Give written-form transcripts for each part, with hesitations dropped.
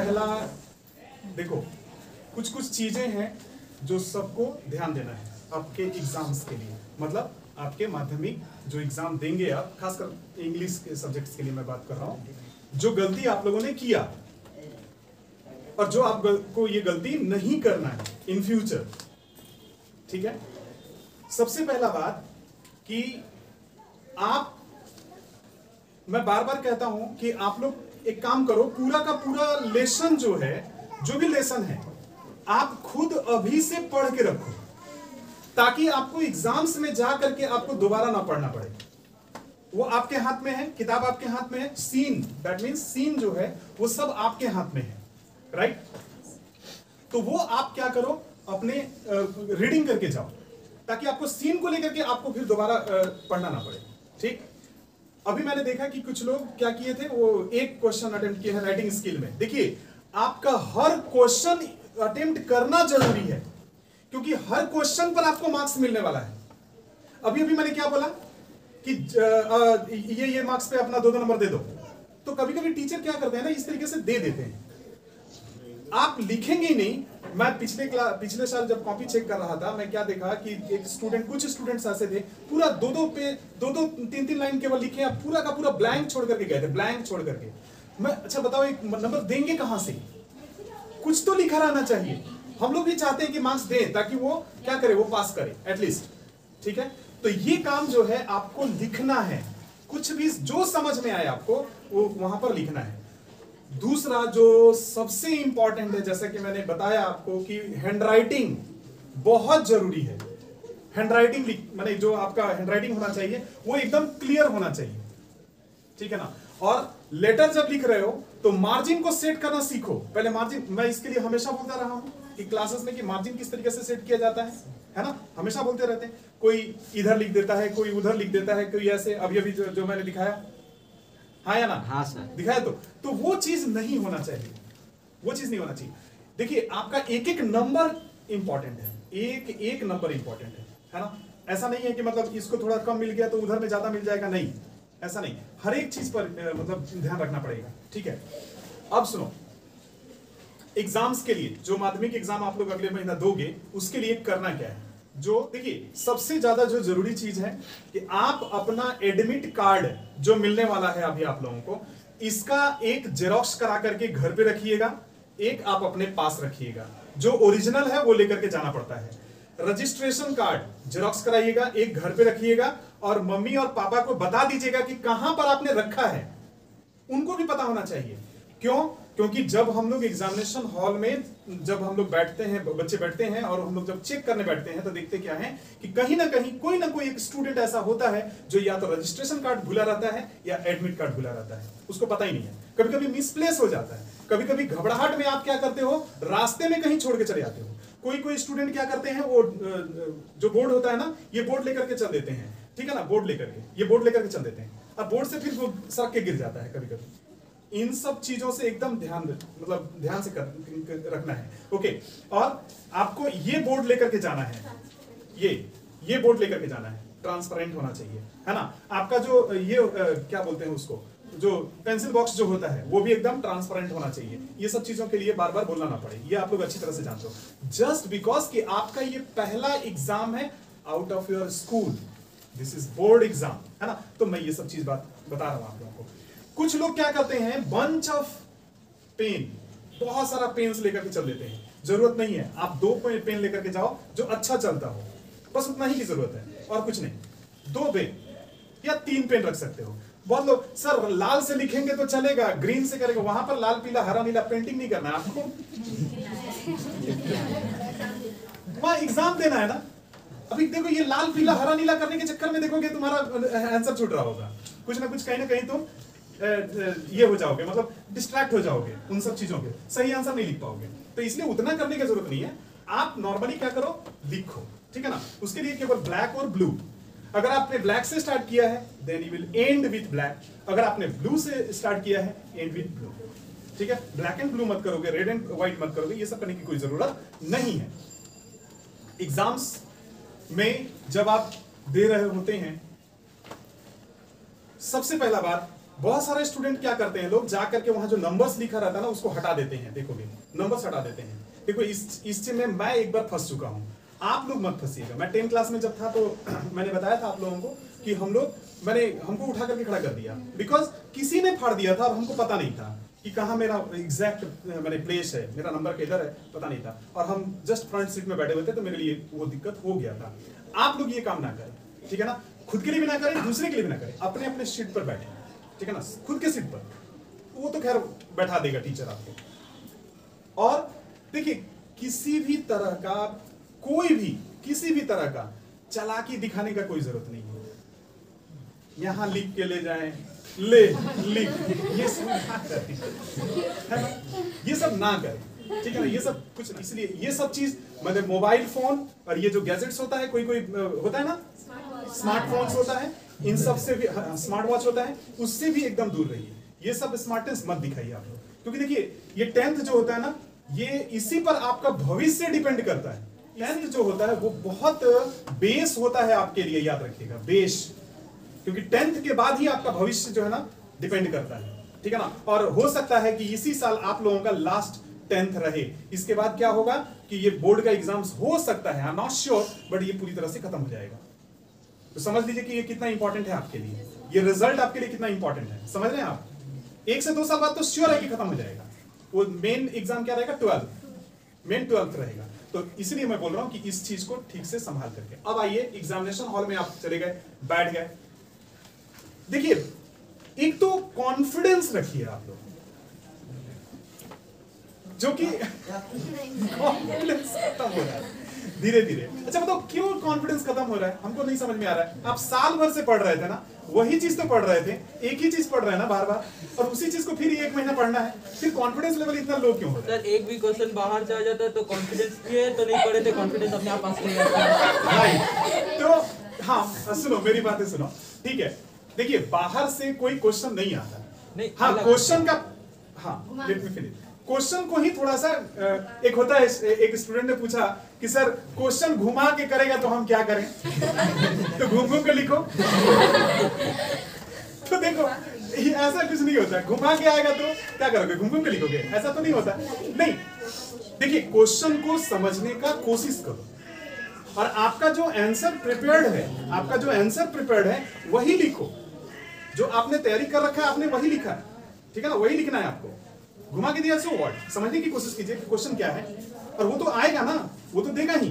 पहला देखो, कुछ कुछ चीजें हैं जो सबको ध्यान देना है आपके एग्जाम्स के लिए, मतलब आपके माध्यमिक जो एग्जाम देंगे आप, खासकर इंग्लिश के सब्जेक्ट्स के लिए मैं बात कर रहा हूं, जो गलती आप लोगों ने किया और जो आपको ये गलती नहीं करना है इन फ्यूचर। ठीक है, सबसे पहला बात कि आप, मैं बार बार कहता हूं कि आप लोग एक काम करो, पूरा का पूरा लेसन जो है, जो भी लेसन है, आप खुद अभी से पढ़ के रखो, ताकि आपको एग्जाम्स में जा करके आपको दोबारा ना पढ़ना पड़े। वो आपके हाथ में है, किताब आपके हाथ में है, सीन, दैट मीन्स सीन जो है वो सब आपके हाथ में है, राइट? तो वो आप क्या करो, अपने रीडिंग करके जाओ, ताकि आपको सीन को लेकर के आपको फिर दोबारा पढ़ना ना पड़े। ठीक, अभी मैंने देखा कि कुछ लोग क्या किए थे, वो एक क्वेश्चन अटेम्प्ट किए हैं राइटिंग स्किल में। देखिए, आपका हर क्वेश्चन अटेम्प्ट करना जरूरी है, क्योंकि हर क्वेश्चन पर आपको मार्क्स मिलने वाला है। अभी अभी मैंने क्या बोला कि ये मार्क्स पे अपना 2 नंबर दे दो, तो कभी कभी टीचर क्या करते हैं ना, इस तरीके से दे देते हैं, आप लिखेंगे ही नहीं। मैं पिछले साल जब कॉपी चेक कर रहा था, मैं क्या देखा कि एक स्टूडेंट, कुछ स्टूडेंट्स ऐसे थे, पूरा 2-3 लाइन केवल लिखे, पूरा का पूरा ब्लैंक छोड़ करके गए थे, ब्लैंक छोड़ करके। मैं, अच्छा बताओ, एक नंबर देंगे कहां से? कुछ तो लिखा रहना चाहिए। हम लोग भी चाहते हैं कि मार्क्स दें, ताकि वो क्या करे, वो पास करे एटलीस्ट। ठीक है, तो ये काम जो है आपको लिखना है, कुछ भी जो समझ में आए आपको वो वहां पर लिखना है। दूसरा जो सबसे इंपॉर्टेंट है, जैसा कि मैंने बताया आपको कि हैंडराइटिंग बहुत जरूरी है। हैंडराइटिंग, माने जो आपका हैंडराइटिंग होना चाहिए वो एकदम क्लियर होना चाहिए। ठीक है ना? और लेटर जब लिख रहे हो तो मार्जिन को सेट करना सीखो। पहले मार्जिन, मैं इसके लिए हमेशा बोलता रहा हूं कि क्लासेस में कि मार्जिन किस तरीके से सेट किया जाता है ना? हमेशा बोलते रहते हैं, कोई इधर लिख देता है, कोई उधर लिख देता है, कोई ऐसे। अभी अभी जो मैंने दिखाया, हाँ या ना? हाँ सर, दिखाया। तो वो चीज नहीं होना चाहिए, वो चीज नहीं होना चाहिए। देखिए, आपका एक एक नंबर इंपॉर्टेंट है, एक एक नंबर इंपॉर्टेंट है ना? ऐसा नहीं है कि मतलब इसको थोड़ा कम मिल गया तो उधर में ज्यादा मिल जाएगा, नहीं, ऐसा नहीं। हर एक चीज पर मतलब ध्यान रखना पड़ेगा। ठीक है, अब सुनो, एग्जाम्स के लिए, जो माध्यमिक एग्जाम आप लोग अगले महीना दोगे, उसके लिए करना क्या है? जो देखिए, सबसे ज्यादा जो जरूरी चीज है कि आप अपना एडमिट कार्ड जो मिलने वाला है अभी आप लोगों को, इसका एक जेरोक्स करा करके घर पे रखिएगा, एक आप अपने पास रखिएगा। जो ओरिजिनल है वो लेकर के जाना पड़ता है। रजिस्ट्रेशन कार्ड जेरोक्स कराइएगा, एक घर पे रखिएगा, और मम्मी और पापा को बता दीजिएगा कि कहां पर आपने रखा है, उनको भी पता होना चाहिए। क्यों? क्योंकि जब हम लोग एग्जामिनेशन हॉल में जब हम लोग बैठते हैं, बच्चे बैठते हैं, और हम लोग जब चेक करने बैठते हैं, तो देखते क्या है कि कहीं ना कहीं कोई ना कोई एक स्टूडेंट ऐसा होता है जो या तो रजिस्ट्रेशन कार्ड भूला रहता है या एडमिट कार्ड भूला रहता है, उसको पता ही नहीं है। कभी कभी मिसप्लेस हो जाता है, कभी कभी घबराहट में आप क्या करते हो, रास्ते में कहीं छोड़ के चले जाते हो। कोई स्टूडेंट क्या करते हैं, वो जो बोर्ड होता है ना, ये बोर्ड लेकर के चल देते हैं। ठीक है ना? बोर्ड लेकर के, ये बोर्ड लेकर के चल देते हैं, अब बोर्ड से फिर वो सड़क के गिर जाता है कभी कभी। इन सब चीजों से एकदम ध्यान से रखना है। ओके, और आपको ये बोर्ड लेकर के जाना है, ये बोर्ड लेकर के जाना है, ट्रांसपेरेंट होना चाहिए, है ना? आपका जो ये क्या बोलते हैं उसको, जो पेंसिल बॉक्स जो होता है, वो भी एकदम ट्रांसपेरेंट होना चाहिए। ये सब चीजों के लिए बार बार बोलना ना पड़े, ये आप लोग अच्छी तरह से जानते हो। जस्ट बिकॉज कि आपका ये पहला एग्जाम है out of your school, this is board exam, है ना? तो मैं ये सब चीज बता रहा हूं आप लोगों को। कुछ लोग क्या करते हैं, बंच ऑफ पेन, बहुत सारा पेन्स लेकर के चल देते हैं। जरूरत नहीं है, आप 2 पेन लेकर के जाओ जो अच्छा चलता हो, बस उतना ही की जरूरत है, और कुछ नहीं। 2 पेन या 3 पेन रख सकते हो। बहुत लोग, सर लाल से लिखेंगे तो चलेगा, ग्रीन से करेगा, वहां पर लाल पीला हरा नीला पेंटिंग नहीं करना है आपको, वहां एग्जाम देना है ना। अभी देखो, ये लाल पीला हरा नीला करने के चक्कर में देखोगे तुम्हारा आंसर छूट रहा होगा, कुछ ना कुछ, कहीं ना कहीं तुम ये हो जाओगे, मतलब डिस्ट्रैक्ट हो जाओगे उन सब चीजों के, सही आंसर नहीं लिख पाओगे। तो इसलिए उतना करने की जरूरत नहीं है, आप नॉर्मली क्या करो, लिखो। ठीक है ना? उसके लिए केवल ब्लैक और ब्लू। अगर आपने ब्लैक से स्टार्ट किया है, then you will end with black. अगर आपने ब्लू से स्टार्ट किया है, एंड विथ ब्लू। ठीक है? ब्लैक एंड ब्लू मत करोगे, रेड एंड व्हाइट मत करोगे, ये सब करने की कोई जरूरत नहीं है। एग्जाम्स में जब आप दे रहे होते हैं, सबसे पहला बात बहुत सारे स्टूडेंट क्या करते हैं, लोग जा करके वहां जो नंबर्स लिखा रहता है ना उसको हटा देते हैं। देखोगे नंबर्स हटा देते हैं। देखो इस चीज में मैं एक बार फंस चुका हूँ, आप लोग मत फंसिएगा। मैं 10th क्लास में जब था तो मैंने बताया था आप लोगों को कि हमको उठा करके खड़ा कर दिया, बिकॉज किसी ने फाड़ दिया था और हमको पता नहीं था कि कहाँ मेरा एग्जैक्ट प्लेस है, मेरा नंबर किधर है पता नहीं था, और हम जस्ट फ्रंट सीट में बैठे हुए थे, तो मेरे लिए वो दिक्कत हो गया था। आप लोग ये काम ना करें, ठीक है ना, खुद के लिए भी ना करें, दूसरे के लिए भी ना करें, अपने अपने सीट पर बैठे, ठीक है ना, खुद के सीट पर, वो तो खैर बैठा देगा टीचर आपको। और देखिए किसी भी तरह का, कोई भी किसी भी तरह का चालाकी दिखाने का कोई जरूरत नहीं है। यहां लिख के ले जाएं, लिख, ये सब ना करें, है ना, ये सब ना करें, ठीक है ना, ये सब कुछ ना। इसलिए ये सब चीज मतलब मोबाइल फोन और ये जो गैजेट्स होता है, कोई होता है ना, स्मार्टफोन्स होता है, इन सब से भी, स्मार्ट वॉच होता है, उससे भी एकदम दूर रहिए। ये सब स्मार्टनेस मत दिखाइए आप लोग, क्योंकि देखिए ये 10th जो होता है ना, ये इसी पर आपका भविष्य डिपेंड करता है। 10th जो होता है वो बहुत बेस होता है आपके लिए, याद रखिएगा, बेस, क्योंकि 10th के बाद ही आपका भविष्य जो है ना डिपेंड करता है, ठीक है ना। और हो सकता है कि इसी साल आप लोगों का लास्ट 10th रहे, इसके बाद क्या होगा कि ये बोर्ड का एग्जाम्स हो सकता है, आई एम नॉट श्योर, बट ये पूरी तरह से खत्म हो जाएगा। तो समझ लीजिए कि ये कितना इंपॉर्टेंट है आपके लिए, ये रिजल्ट आपके लिए कितना इंपॉर्टेंट है, समझ रहे हैं आप। 1 से 2 साल बाद तो श्योर है कि खत्म हो जाएगा। वो मेन एग्जाम क्या रहेगा, 12th रहेगा। तो इसलिए मैं बोल रहा हूं कि इस चीज को ठीक से संभाल करके। अब आइए एग्जामिनेशन हॉल में आप चले गए, बैठ गए। देखिए एक तो कॉन्फिडेंस रखिए आप लोग, जो कि कॉन्फिडेंस खत्म हो रहा है धीरे धीरे। अच्छा बताओ क्यों कॉन्फिडेंस खत्म हो रहा है, हमको नहीं समझ में आ रहा है। आप साल भर से पढ़ रहे थे ना, वही चीज तो पढ़ रहे थे, एक ही चीज पढ़ रहे हैं ना बार बार, और उसी चीज को फिर 1 महीना पढ़ना है, फिर कॉन्फिडेंस लेवल इतना लो क्यों हो रहा है? सर एक भी क्वेश्चन बाहर से आ जाता है तो कॉन्फिडेंस है, तो नहीं पढ़े थे, कॉन्फिडेंस अपने आप पास नहीं आता है। तो हाँ सुनो मेरी बातें सुनो, ठीक है। देखिए बाहर से कोई क्वेश्चन नहीं आता नहीं, हाँ क्वेश्चन का, हाँ लेट मी फिनिश। क्वेश्चन को ही थोड़ा सा एक होता है, एक स्टूडेंट ने पूछा कि सर क्वेश्चन घुमा के करेगा तो हम क्या करें? तो घूम घूम के लिखो। तो देखो ऐसा कुछ नहीं होता, घुमा के आएगा तो क्या करोगे, घूम घूम के लिखोगे, ऐसा तो नहीं होता। नहीं, देखिए क्वेश्चन को समझने का कोशिश करो, और आपका जो आंसर प्रिपेयर्ड है वही लिखो, जो आपने तैयारी कर रखा है आपने वही लिखा है, ठीक है ना, वही लिखना है आपको। घुमा के दिया सो व्हाट, समझने की कोशिश कीजिए कि क्वेश्चन क्या है, और वो तो आएगा ना, वो तो देगा ही,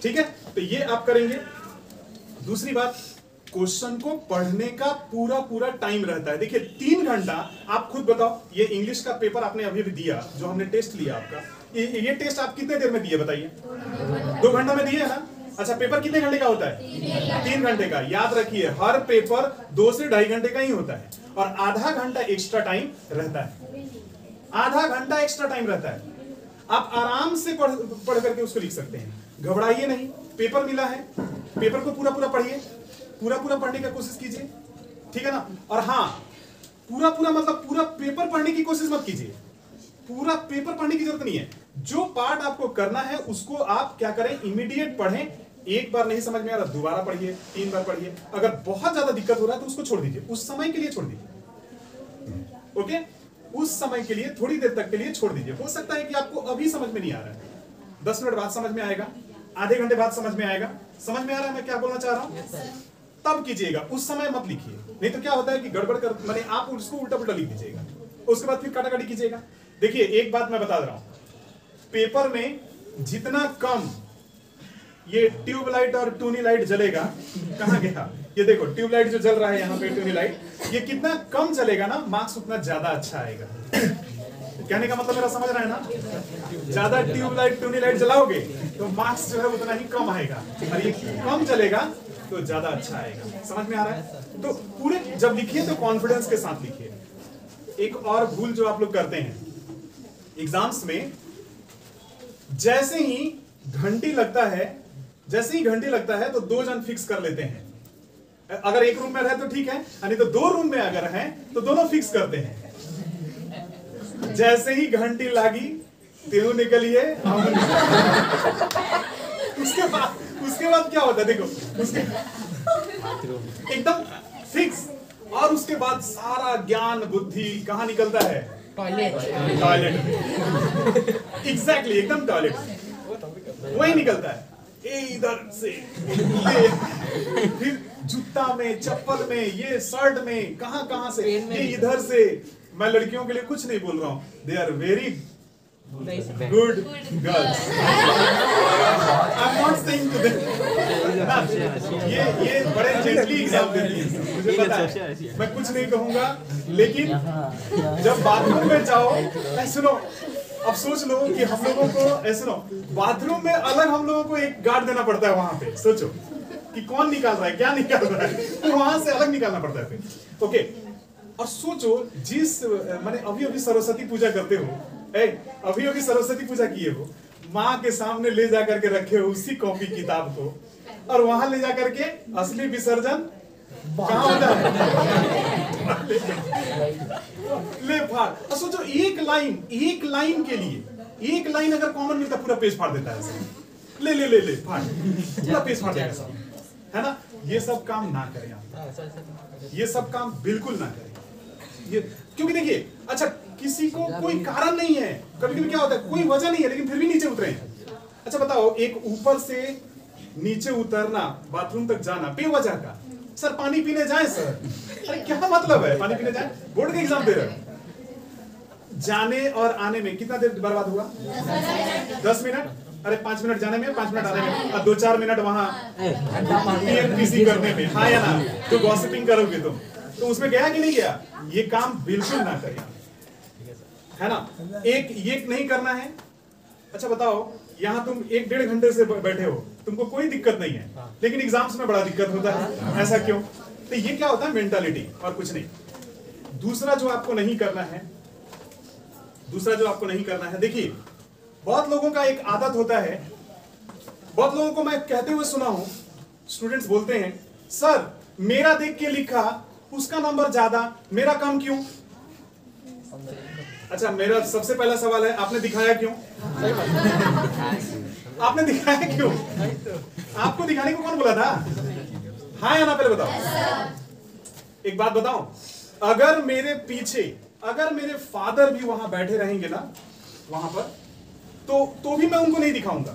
ठीक है। तो ये आप करेंगे। दूसरी बात, क्वेश्चन को पढ़ने का पूरा टाइम रहता है। देखिए 3 घंटा, आप खुद बताओ, ये इंग्लिश का पेपर आपने अभी भी दिया, जो हमने टेस्ट लिया आपका, ये टेस्ट आप कितने देर में दिए बताइए? 2 घंटा में दिए है ना। अच्छा पेपर कितने घंटे का होता है? 3 घंटे का। याद रखिए हर पेपर 2 से 2.5 घंटे का ही होता है, और आधा घंटा एक्स्ट्रा टाइम रहता है, आधा घंटा एक्स्ट्रा टाइम रहता है। आप आराम से पढ़ करके उसको लिख सकते हैं, घबराइए नहीं। पेपर मिला है, पेपर को पूरा पढ़िए, पूरा पढ़ने की कोशिश कीजिए, ठीक है ना। और हाँ पूरा मतलब पूरा पेपर पढ़ने की कोशिश मत कीजिए, पूरा पेपर पढ़ने की जरूरत नहीं है। जो पार्ट आपको करना है उसको आप क्या करें, इमीडिएट पढ़ें। एक बार नहीं समझ में आ रहा दोबारा पढ़िए, 3 बार पढ़िए। अगर बहुत ज्यादा दिक्कत हो रहा है तो उसको छोड़ दीजिए, उस समय के लिए छोड़ दीजिए, ओके, उस समय के लिए थोड़ी देर तक के लिए छोड़ दीजिए। हो सकता है कि आपको अभी समझ में नहीं आ रहा है, 10 मिनट बाद समझ में आएगा, आधे घंटे बाद समझ में आएगा। समझ में आ रहा है मैं क्या बोलना चाह रहा हूं? तब कीजिएगा, उस समय मत लिखिए, नहीं तो क्या होता है कि गड़बड़ कर, माने आप उसको उल्टा पुल्टा लिख दीजिएगा, उसके बाद फिर काटाकाटी कीजिएगा। देखिए एक बात मैं बता रहा हूं, पेपर में जितना कम ये ट्यूबलाइट और टूनी लाइट जलेगा, कहां गया ये देखो, ट्यूबलाइट जो जल रहा है यहाँ पे, टूनी लाइट, ये कितना कम जलेगा ना, मार्क्स उतना ज्यादा अच्छा आएगा। कहने का मतलब मेरा समझ रहा है ना, ज्यादा ट्यूबलाइट टूनी लाइट जलाओगे तो मार्क्स जो है उतना ही कम आएगा, और ये कम जलेगा तो ज्यादा अच्छा आएगा। समझ में आ रहा है? तो पूरे जब लिखिए तो कॉन्फिडेंस के साथ लिखिए। एक और भूल जो आप लोग करते हैं एग्जाम्स में, जैसे ही घंटी लगता है तो 2 जन फिक्स कर लेते हैं। अगर एक रूम में रहे तो ठीक है, नहीं तो 2 रूम में अगर हैं तो दोनों फिक्स करते हैं। जैसे ही घंटी लगी तेनू निकलिए, उसके बाद क्या होता है देखो, उसके एकदम फिक्स और उसके बाद सारा ज्ञान बुद्धि कहाँ निकलता है? Toilet toilet. एग्जैक्टली, एकदम टॉयलेट वही निकलता है। ये इधर से ये, फिर जूता में, चप्पल में, ये शर्ट में, कहाँ कहाँ से, ये इधर से। मैं लड़कियों के लिए कुछ नहीं बोल रहा हूँ, they are very good girls. I am not saying to them, ये बड़े जेंटली एग्जाम देती हैं, मुझे पता है, मैं कुछ नहीं कहूंगा। लेकिन जब बाथरूम में जाओ, सुनो, अब सोच लो कि हम लोगों को ऐसे नो बाथरूम में अलग हम लोगों को एक गार्ड देना पड़ता है वहां पे। सोचो कि कौन निकाल रहा है, क्या निकाल रहा है, तो वहां से अलग निकालना पड़ता है फिर। ओके, और सोचो जिस मैंने अभी अभी सरस्वती पूजा करते हो, अभी अभी सरस्वती पूजा किए हो, माँ के सामने ले जा करके रखे हो उसी कॉपी किताब को, और वहां ले जा करके असली विसर्जन कहाँ होता है? ले फाड़। और सोचो एक लाइन के लिए, एक लाइन अगर कॉमन मिलता पूरा पेज फाड़ देता है। ले ले ले ले फाड़, पूरा पेज फाड़ देगा सब, है ना? ये सब काम ना करें आप, ये सब काम बिल्कुल ना करें। ये क्योंकि देखिए, अच्छा किसी को कोई कारण नहीं है, कभी कभी क्या होता है कोई वजह नहीं है लेकिन फिर भी नीचे उतरे हैं। अच्छा बताओ, एक ऊपर से नीचे उतरना, बाथरूम तक जाना बेवजह का, सर पानी पीने जाए सर, अरे क्या मतलब है पानी पीने जाए? बोर्ड का एग्जाम दे रहे हो, जाने और आने में कितना देर बर्बाद हुआ? 10 मिनट। अरे 5 मिनट जाने में, 5 मिनट आने में, और 2-4 मिनट वहां TNPC करने में, हाँ या ना? तो गॉसिपिंग करोगे तुम, तो उसमें गया कि नहीं गया? ये काम बिल्कुल ना करें, है ना? एक नहीं करना है। अच्छा बताओ, यहाँ तुम 1-1.5 घंटे से बैठे हो, तुमको कोई दिक्कत नहीं है, लेकिन एग्जाम्स में बड़ा दिक्कत होता है, ऐसा क्यों? तो ये क्या होता है? मेंटालिटी, और कुछ नहीं। दूसरा जो आपको नहीं करना है, देखिए बहुत लोगों का एक आदत होता है, बहुत लोगों को मैं कहते हुए सुना हूं, स्टूडेंट्स बोलते हैं सर मेरा देख के लिखा, उसका नंबर ज्यादा, मेरा कम क्यों? अच्छा, मेरा सबसे पहला सवाल है, आपने दिखाया क्यों? आपने दिखाया क्यों? आपको दिखाने को कौन बोला था? हाँ या ना पहले बताओ। एक बात बताओ, अगर मेरे पीछे, अगर मेरे फादर भी वहां बैठे रहेंगे ना वहां पर, तो भी मैं उनको नहीं दिखाऊंगा,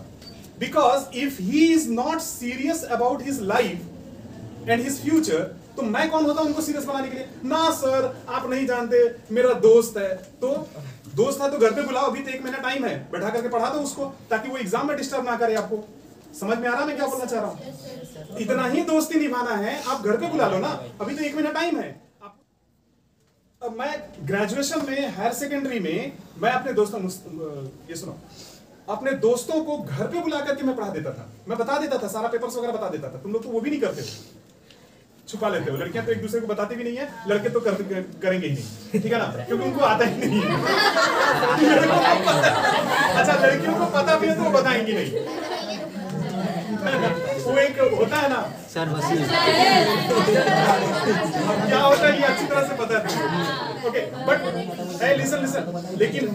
because if he is not serious about his life and his future, तो मैं कौन होता उनको सीरियस बनाने के लिए? ना सर आप नहीं जानते, मेरा दोस्त है, तो दोस्त है तो घर पे बुलाओ, अभी तो 1 महीना टाइम है, बैठा करके पढ़ा दो उसको, ताकि वो एग्जाम में डिस्टर्ब ना करे आपको। समझ में आ रहा मैं क्या बोलना चाह रहा हूं? इतना ही दोस्ती निभाना है, आप घर पे बुला लो ना, अभी तो 1 महीना टाइम है। अब मैं ग्रेजुएशन में, हायर सेकेंडरी में, मैं अपने दोस्तों, ये सुनो, अपने दोस्तों को घर पे बुला करके मैं पढ़ा देता था, मैं बता देता था, सारा पेपर्स वगैरह बता देता था। तुम लोग तो वो भी नहीं करते हो, छुपा लेते हो। लड़कियां तो एक दूसरे को बताती भी नहीं है, लड़के तो करेंगे ही नहीं, ठीक है ना, क्योंकि उनको आता ही नहीं है। अच्छा, लड़कियों को पता भी है तो वो बताएंगी नहीं। वो एक होता है ना सर वसीम, क्या होता है ये अच्छी तरह से पता है। ओके, बट लिसन, लेकिन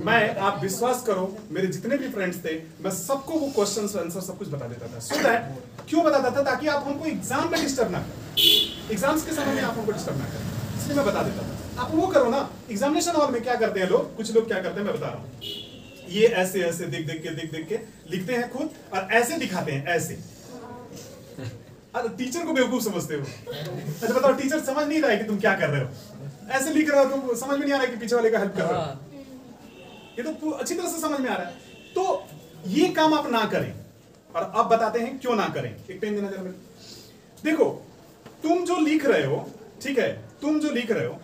मैं आप विश्वास करो, मेरे जितने भी फ्रेंड्स थे, मैं सबको वो क्वेश्चंस आंसर सब कुछ बता देता था। सो दैट, क्यों बताता था? ताकि आप हमको एग्जाम में डिस्टर्ब ना करें, एग्जाम्स के समय में आप हमको डिस्टर्ब ना करें, इसलिए मैं बता देता था। आप वो करो ना, एग्जामिनेशन हॉल में क्या करते हैं लोग, कुछ लोग क्या करते हैं मैं बता रहा हूँ, ये ऐसे ऐसे देख देख के लिखते हैं खुद, और ऐसे दिखाते हैं, ऐसे। अरे टीचर को बेवकूफ समझते हो। अच्छा बताओ, टीचर समझ नहीं रहा है कि तुम क्या कर रहे हो, ऐसे लिख रहे हो, तुम समझ में नहीं आ रहा है कि पीछे वाले का हेल्प कर रहे हो। ये तो अच्छी तरह से समझ में आ रहा है। तो ये काम आप ना करें, और अब बताते हैं क्यों ना करें। एक पेन देना जरा मेरे। देखो, तुम जो लिख रहे हो, ठीक है, तुम जो लिख रहे हो,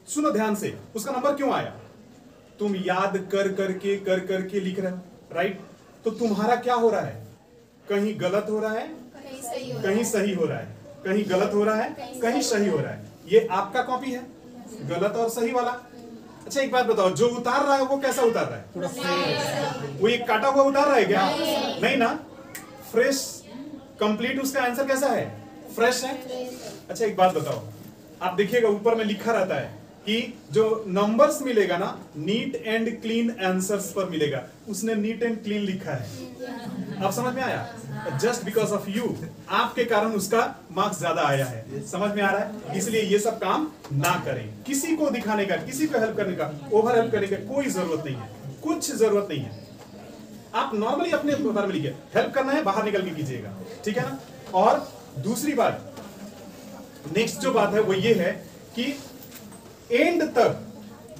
सुनो ध्यान से, उसका नंबर क्यों आया? तुम याद कर करके लिख रहे हो, राइट? तो तुम्हारा क्या हो रहा है? कहीं गलत हो रहा है, कहीं सही हो रहा है, कहीं गलत हो रहा है, कहीं सही हो रहा है। ये आपका कॉपी है, गलत और सही वाला। अच्छा एक बात बताओ, जो उतार रहा है वो कैसा उतार रहा है? वो एक काटा हुआ उतार रहा है क्या? नहीं ना, फ्रेश, कंप्लीट। उसका आंसर कैसा है? फ्रेश है। अच्छा एक बात बताओ, आप देखिएगा ऊपर में लिखा रहता है कि जो नंबर्स मिलेगा ना, नीट एंड क्लीन आंसर्स पर मिलेगा। उसने नीट एंड क्लीन लिखा है। अब समझ में आया? जस्ट बिकॉज ऑफ यू, आपके कारण उसका मार्क्स ज्यादा आया है। समझ में आ रहा है? इसलिए ये सब काम ना करें। किसी को दिखाने का, किसी को हेल्प करने का, ओवर हेल्प करने का कोई जरूरत नहीं है, कुछ जरूरत नहीं है। आप नॉर्मली अपने बारे में लिखिए, हेल्प करना है बाहर निकल के कीजिएगा, ठीक है ना। और दूसरी बात, नेक्स्ट जो बात है वो ये है कि एंड तक,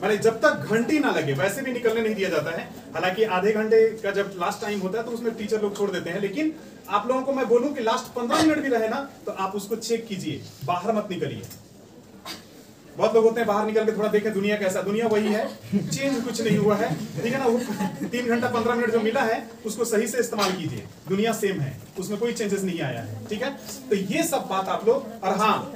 माने जब तक घंटी ना लगे वैसे भी निकलने नहीं दिया जाता है। हालांकि आधे घंटे का जब लास्ट टाइम होता है तो उसमें टीचर लोग छोड़ देते हैं, लेकिन आप लोगों को मैं बोलूं कि लास्ट 15 मिनट भी रहे ना तो आप उसको चेक कीजिए, बाहर मत निकलिए। बहुत लोग होते हैं बाहर निकल के थोड़ा देखें दुनिया कैसा, दुनिया वही है, चेंज कुछ नहीं हुआ है, ठीक है ना। वो 3 घंटा 15 मिनट जो मिला है उसको सही से इस्तेमाल कीजिए, दुनिया सेम है, उसमें कोई चेंजेस नहीं आया है, ठीक है। तो ये सब बात आप लोग, और हाँ,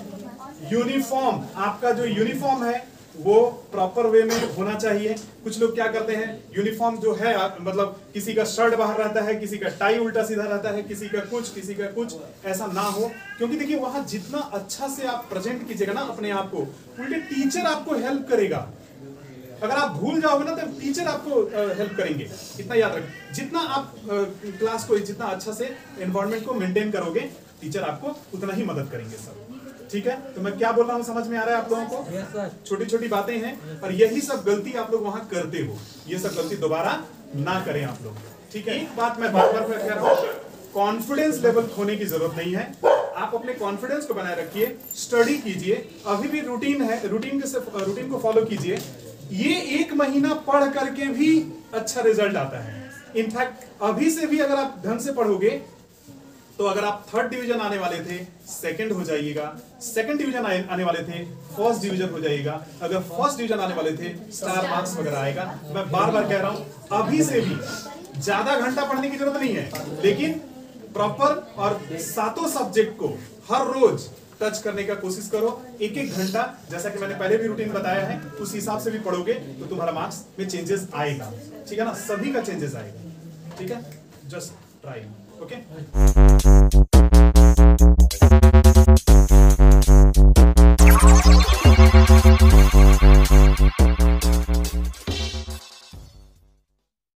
यूनिफॉर्म, आपका जो यूनिफॉर्म है वो प्रॉपर वे में होना चाहिए। कुछ लोग क्या करते हैं, यूनिफॉर्म जो है मतलब किसी का शर्ट बाहर रहता है, किसी का टाई उल्टा सीधा रहता है, किसी का कुछ, ऐसा ना हो। क्योंकि देखिए वहां जितना अच्छा से आप प्रेजेंट कीजिएगा ना अपने आप को, उल्टे टीचर आपको हेल्प करेगा। अगर आप भूल जाओगे ना तो टीचर आपको हेल्प करेंगे, इतना याद रखें। जितना आप क्लास को जितना अच्छा से एनवायरनमेंट को मेंटेन करोगे, टीचर आपको उतना ही मदद करेंगे सब, ठीक है। तो मैं क्या बोल रहा हूँ समझ में आ रहा है आप लोगों को? Yes, sir. छोटी छोटी बातें हैं और यही सब गलती आप लोग वहां करते हो, ये सब गलती दोबारा ना करें आप लोग, ठीक है। एक बात मैं बार बार कह रहा हूँ, कॉन्फिडेंस लेवल खोने की जरूरत नहीं है। आप अपने कॉन्फिडेंस को बनाए रखिए, स्टडी कीजिए, अभी भी रूटीन है, रूटीन को फॉलो कीजिए। ये 1 महीना पढ़ करके भी अच्छा रिजल्ट आता है। इनफैक्ट अभी से भी अगर आप ढंग से पढ़ोगे तो अगर आप 3rd डिवीजन आने वाले थे 2nd हो जाइएगा, 2nd डिवीजन आने वाले थे 1st डिवीजन हो जाइएगा, अगर 1st डिवीजन आने वाले थे स्टार मार्क्स वगैरह आएगा। मैं बार बार कह रहा हूं, अभी से भी ज्यादा घंटा पढ़ने की जरूरत नहीं है, लेकिन प्रॉपर और 7 सब्जेक्ट को हर रोज टच करने का कोशिश करो। 1-1 घंटा, जैसा कि मैंने पहले भी रूटीन बताया है, उस हिसाब से भी पढ़ोगे तो तुम्हारा मार्क्स में चेंजेस आएगा, ठीक है ना। सभी का चेंजेस आएगा, ठीक है। Just try, okay.